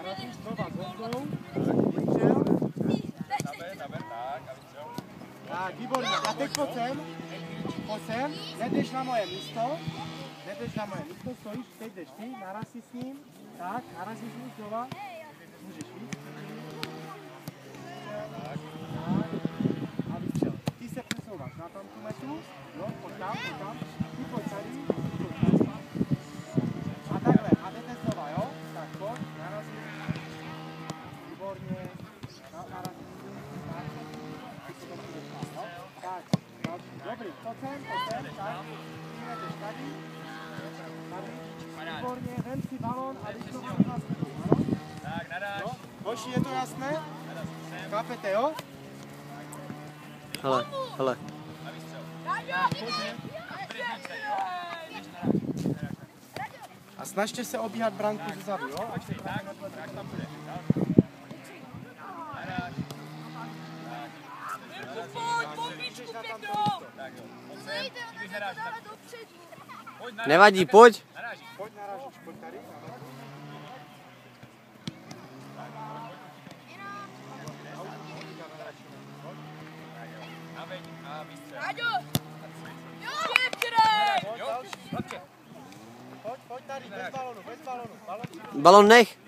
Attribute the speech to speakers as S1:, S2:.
S1: narazíš znova s hondou. Tak, výborně. A teď pojď sem. Nedeš na moje místo. Stojíš, teď jdeš ty, narazí s ním. Tak, narazíš s ním znova. Můžeš víc. Tak. A vystřel. Ty se přesouváš na tam tu metu. Jo, pojď tam. Ty pojď tady. A takhle, a jdete znova, jo? Tak pojď, narazíš. Výborně. Narazíš. Tak, dobrý, pojď sem, tak, jdeš tady, výborně, vem si balón a jdeš to na stupu, ano? Tak, nadáš. Hoši, je to jasné? Chápete, jo?
S2: Hele.
S1: A snažte se obíhat branku zezadu, jo?
S3: Tak tam bude.
S2: Nevadí, pojď.
S1: Pojď narážíš, pojď tady. Pojď tady, bez balonu.
S2: Balon nech.